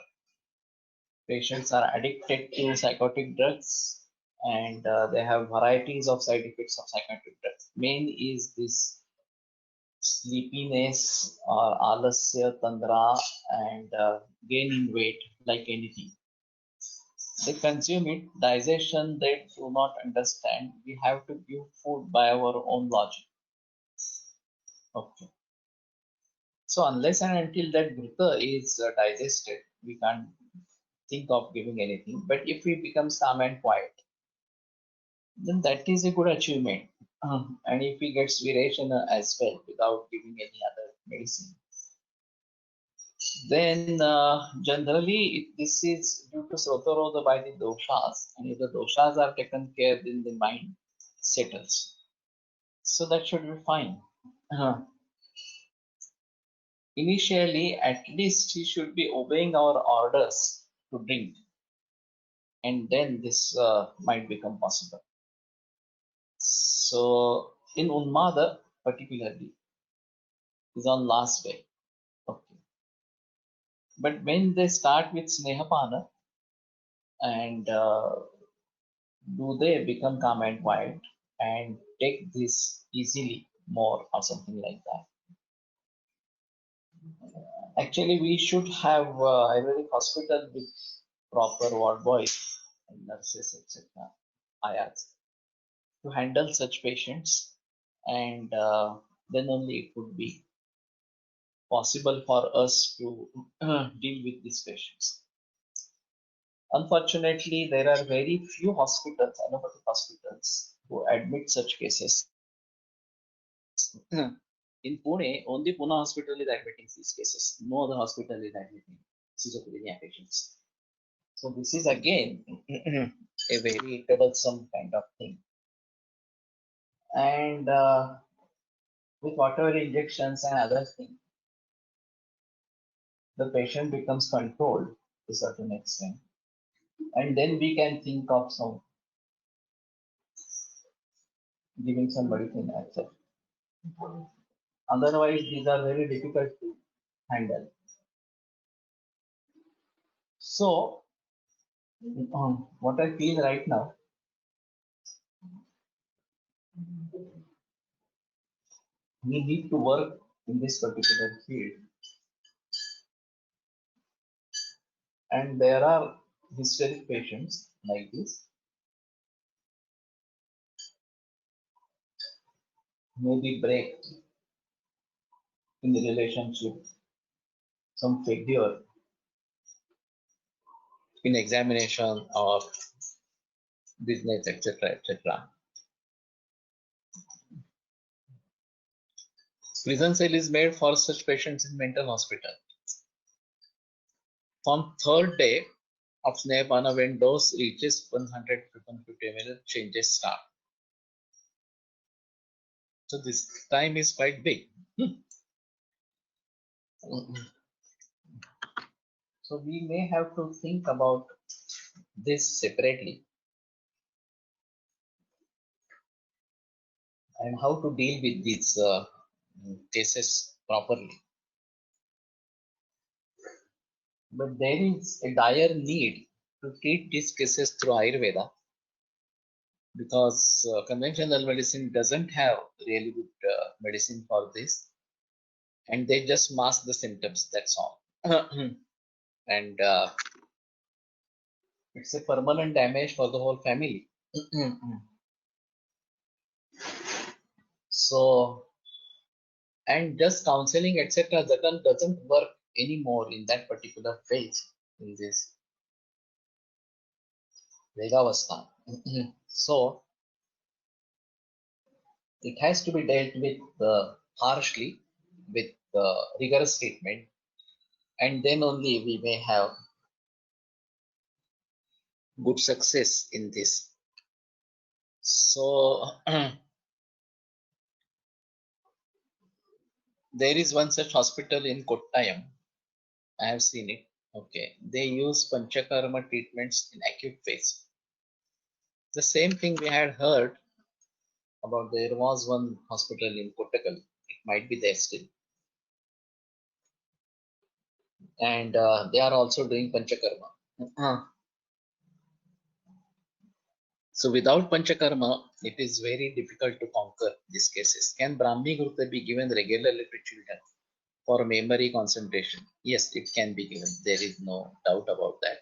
patients are addicted to psychotic drugs and they have varieties of side effects of psychotic drugs. Main is this sleepiness or alasya, tandra, and gaining weight like anything. They consume it, digestion they do not understand. We have to give food by our own logic. Okay. So unless and until that Ghruta is digested, we can't think of giving anything. But if we become calm and quiet, then that is a good achievement. And if we get Vireshana as well without giving any other medicine, then generally this is due to Srotarodha by the doshas, and if the doshas are taken care, then the mind settles. So that should be fine. Initially, at least he should be obeying our orders to drink, and then this might become possible. So in Unmada particularly is on last day. Okay. But when they start with Snehapana and do they become calm and quiet and take this easily more or something like that? Actually, we should have Ayurvedic hospital with proper ward boys and nurses, etc. Ayats to handle such patients, and then only it would be possible for us to deal with these patients. Unfortunately, there are very few hospitals, allopathic hospitals, who admit such cases. In Pune, only Pune hospital is admitting these cases. No other hospital is admitting schizophrenia patients. So this is again a very troublesome kind of thing. And with whatever injections and other things, the patient becomes controlled to a certain extent. And then we can think of some giving some medicine as such. Otherwise, these are very difficult to handle. So, what I feel right now, we need to work in this particular field. And there are hysteric patients like this, maybe break in the relationship, some failure in examination or business, etc., etc. Prison cell is made for such patients in mental hospital. From third day of Snehapana, when dose reaches 100 to 150 ml, changes start. So this time is quite big. So we may have to think about this separately and how to deal with these cases properly. But there is a dire need to treat these cases through Ayurveda because conventional medicine doesn't have really good medicine for this, and they just mask the symptoms, that's all. And it's a permanent damage for the whole family. So, and just counseling, etc., doesn't work anymore in that particular phase in this Vegavastha. So, it has to be dealt with harshly, with rigorous treatment, and then only we may have good success in this. So, there is one such hospital in Kottayam. I have seen it. Okay, they use Panchakarma treatments in acute phase. The same thing we had heard about. There was one hospital in Kottakkal. It might be there still, and they are also doing Panchakarma. So without Panchakarma, it is very difficult to conquer these cases. Can Brahmi Gurta be given regularly to children for memory concentration? Yes, it can be given. There is no doubt about that.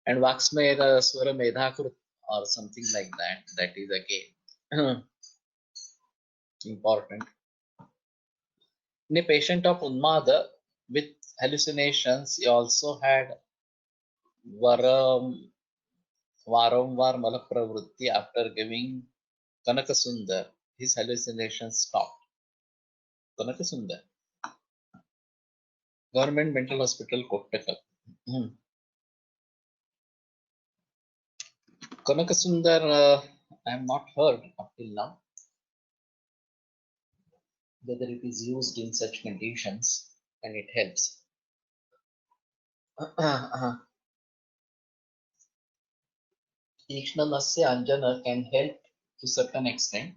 And Vaksmera Swara Medhakrut or something like that, that is again important. In a patient of Unmada with hallucinations, he also had Varam Varamvar Malapravrutti after giving Kanakasundar. His hallucinations stopped. Kanakasundar, Government Mental Hospital, Kottakkal. Kanakasundar, I have not heard up till now whether it is used in such conditions and it helps. Ishnamasya Anjana can help to certain extent,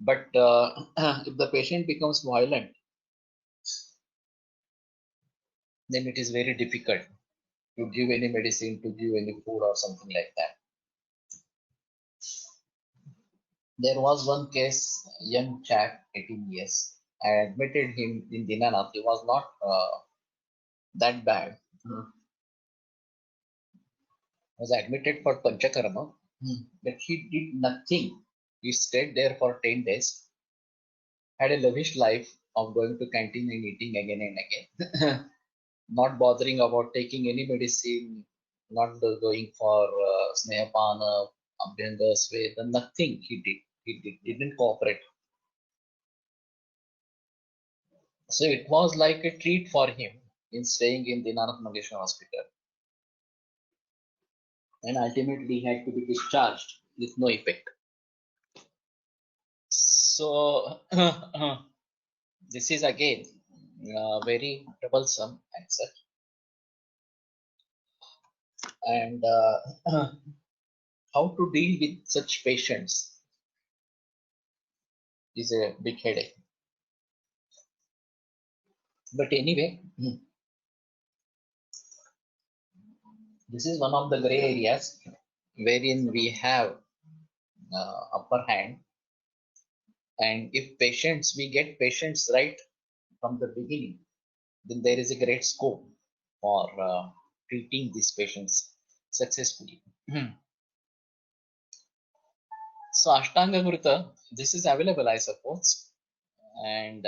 but if the patient becomes violent, then it is very difficult to give any medicine, to give any food or something like that. There was one case, young chap, 18 years. I admitted him in Dinanath. He was not that bad. Was admitted for Panchakarma, but he did nothing. He stayed there for 10 days, had a lavish life of going to canteen and eating again and again, not bothering about taking any medicine, not going for Snehapana, Abhyanga, Sveda, nothing he did. He didn't cooperate. So it was like a treat for him in staying in Dinanath Mangeshwar Hospital. And ultimately he had to be discharged with no effect. So this is again very troublesome and such. And how to deal with such patients is a big headache. But anyway, this is one of the gray areas wherein we have upper hand. And if patients, we get patients right from the beginning, then there is a great scope for treating these patients successfully. So Ashtanga Gurta, this is available, I suppose, and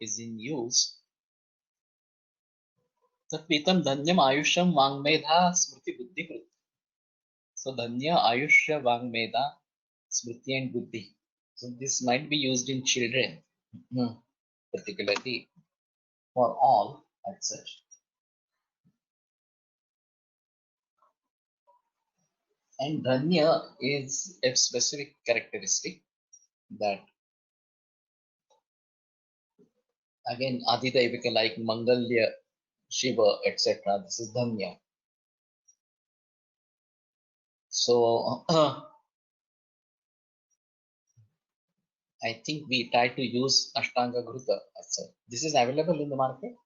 is in use. तत्पीतम धन्यम आयुष्यम वांग्मेधा स्मृति बुद्धि कृत. So dhanya, ayushya, vaangmeda, smriti and buddhi. So this might be used in children, particularly for all as such. And dhanya is a specific characteristic that again Adidevika like Mangalya, Shiva, etc. This is dhanya. So I think we try to use Ashtanga Gruta as such. This is available in the market.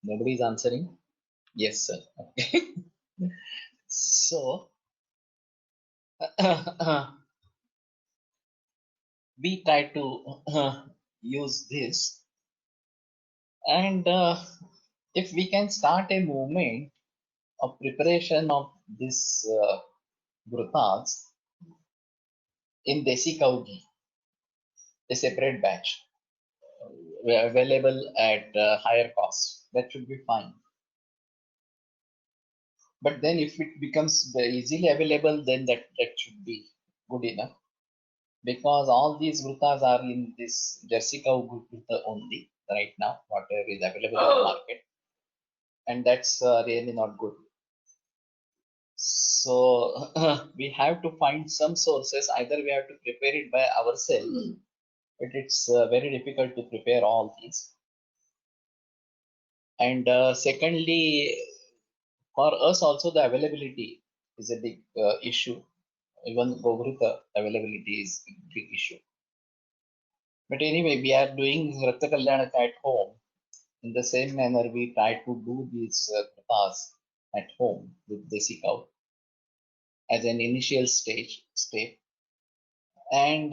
Nobody is answering. Yes, sir. Okay. So we try to use this, and if we can start a movement of preparation of this grutas in desi cow ghee, a separate batch available at higher cost, that should be fine. But then if it becomes easily available, then that should be good enough, because all these grutas are in this jersey cow gruta only right now, whatever is available in the market, and that's really not good. So we have to find some sources. Either we have to prepare it by ourselves, but it's very difficult to prepare all these. And secondly, for us also the availability is a big issue. Even Gogruta availability is a big issue. But anyway, we are doing Rakta Kalyanaka at home. In the same manner, we try to do these tasks at home with Desi cow as an initial step. And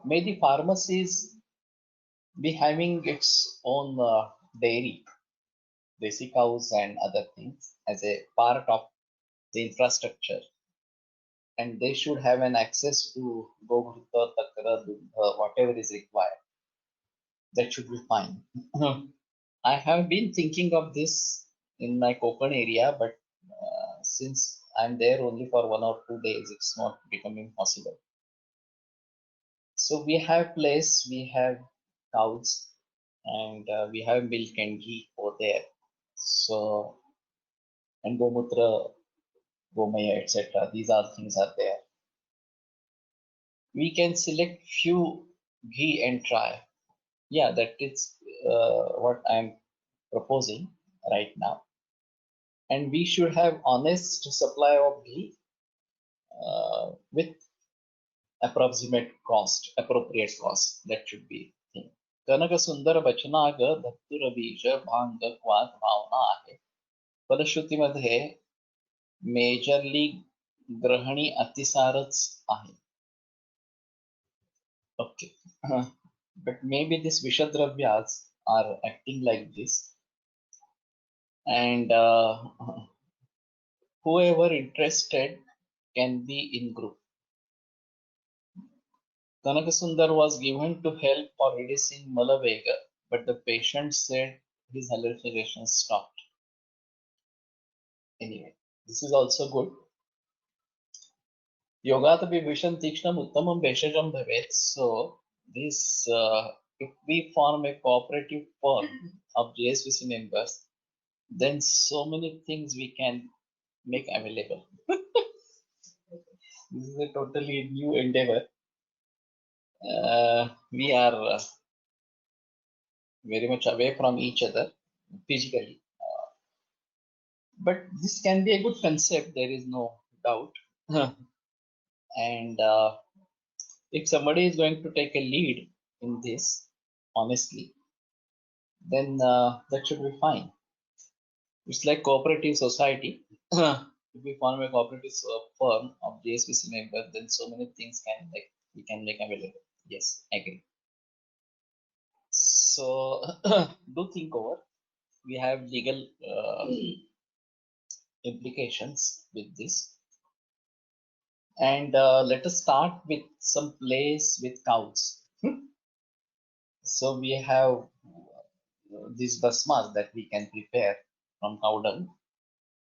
may the pharmacies be having its own dairy, desi cows and other things as a part of the infrastructure, and they should have an access to Gogruta, Takra, Dugdha, whatever is required. That should be fine. I have been thinking of this in my Konkan area, but since I'm there only for 1 or 2 days, it's not becoming possible. So we have place, we have cows, and we have milk and ghee over there. So, and Gomutra, Gomaya, etc. These are things are there. We can select few ghee and try. Yeah, that is what I'm proposing right now. And we should have honest supply of ghee with appropriate cost. That should be thing. कनक सुंदर बचनाग धतुर बीज भांग क्वात भावना आहे. फलश्रुतीमध्ये majorly ग्रहणी अतिसारच आहे. Okay. But maybe these Vishadravyas are acting like this, and whoever interested can be in group. Kanakasundar was given to help for reducing Malavega, but the patient said his hallucinations stopped. Anyway, this is also good. Yogat Vibhishan Tikshnam Uttamam Beshajam Bhavet. So, this, if we form a cooperative firm of JSVC members, then so many things we can make available. This is a totally new endeavor. We are very much away from each other physically, but this can be a good concept, there is no doubt. And if somebody is going to take a lead in this honestly, then that should be fine. It's like cooperative society. If we form a cooperative firm of JSPC members, then so many things we can make available. Yes, agree. So do think over. We have legal implications with this. And let us start with some place with cows. So we have these basmas that we can prepare from cow dung,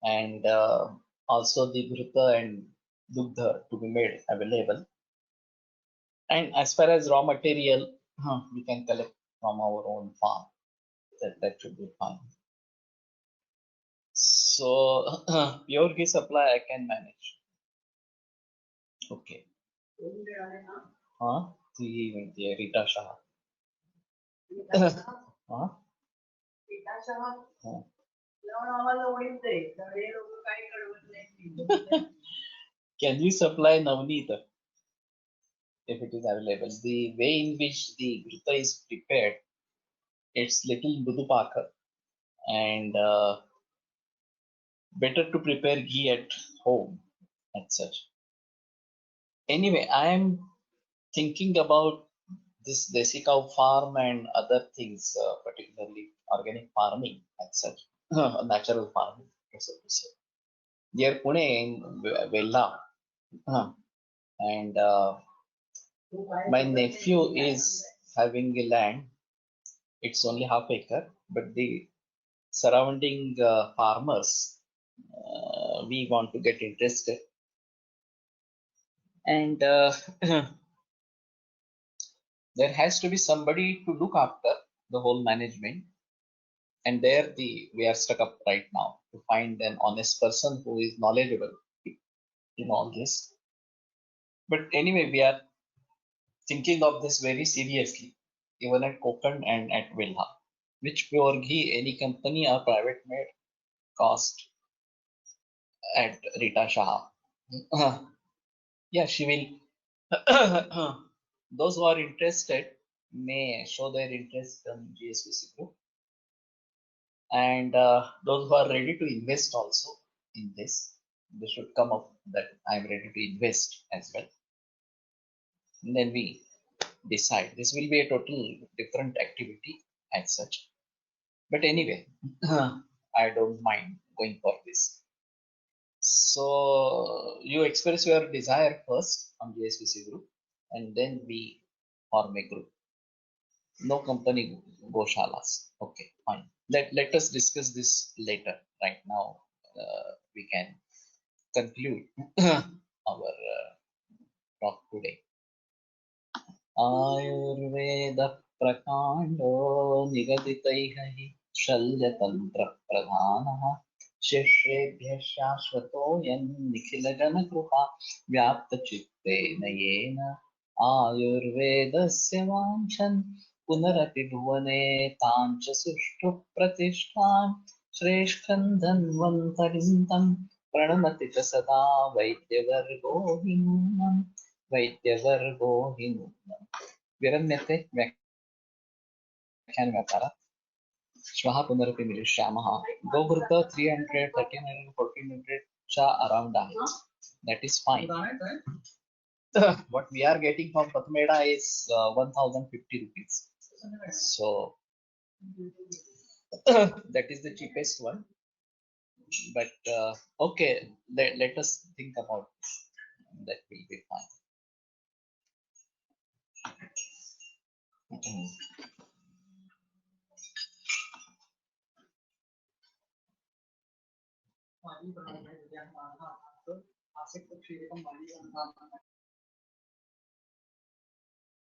and also the ghrita and dugdha to be made available. And as far as raw material, we can collect from our own farm. That should be fine. So pure ghee supply I can manage. Okay. Huh? ती म्हणते Rita Shah. Huh? Huh. Can you supply Navneet if it is available? The way in which the ghrita is prepared, it's little mudupaka, and better to prepare ghee at home and such. Anyway, I am thinking about this desi cow farm and other things, particularly organic farming and such, natural farming, so to say. Near Pune in Vella, and my nephew is having a land. It's only half acre, but the surrounding farmers, we want to get interested, and there has to be somebody to look after the whole management. And there we are stuck up right now to find an honest person who is knowledgeable in all this. But anyway, we are thinking of this very seriously, even at Kokand and at Vilha. Which pure ghee any company or private made cost at Rita Shah? Yeah, she will. Those who are interested may show their interest in GSVC group, and those who are ready to invest also in this, they should come up that I'm ready to invest as well. And then we decide. This will be a total different activity as such. But anyway, I don't mind going for this. So you express your desire first on GSVC group, and then we form a group. No company goshalas. Okay, fine. Let us discuss this later. Right now, we can conclude our talk today. Ayurveda प्रकांडो निगदितैः हि शल्यतंत्र प्रधानः शिष्येभ्यः शाश्वतोऽयं निखिलजनकृपा व्याप्तचित्तेन येन आयुर्वेदस्य वाञ्छन् पुनरपि भुवने तां च सुष्ठु प्रतिष्ठां श्रेष्ठं धन्वन्तरिं तं प्रणमति च सदा वैद्यवर्गो हि नूनम् वैद्यवर्गो हि नूनम् विरम्यते व्याख्यानव्यापारः श्वः पुनरपि मिलिष्यामः गोघृत 300 1300 1400 च around आहे. That is fine. What we are getting from Patmeda is 1050 rupees. So that is the cheapest one. But okay, let us think about this. That will be fine.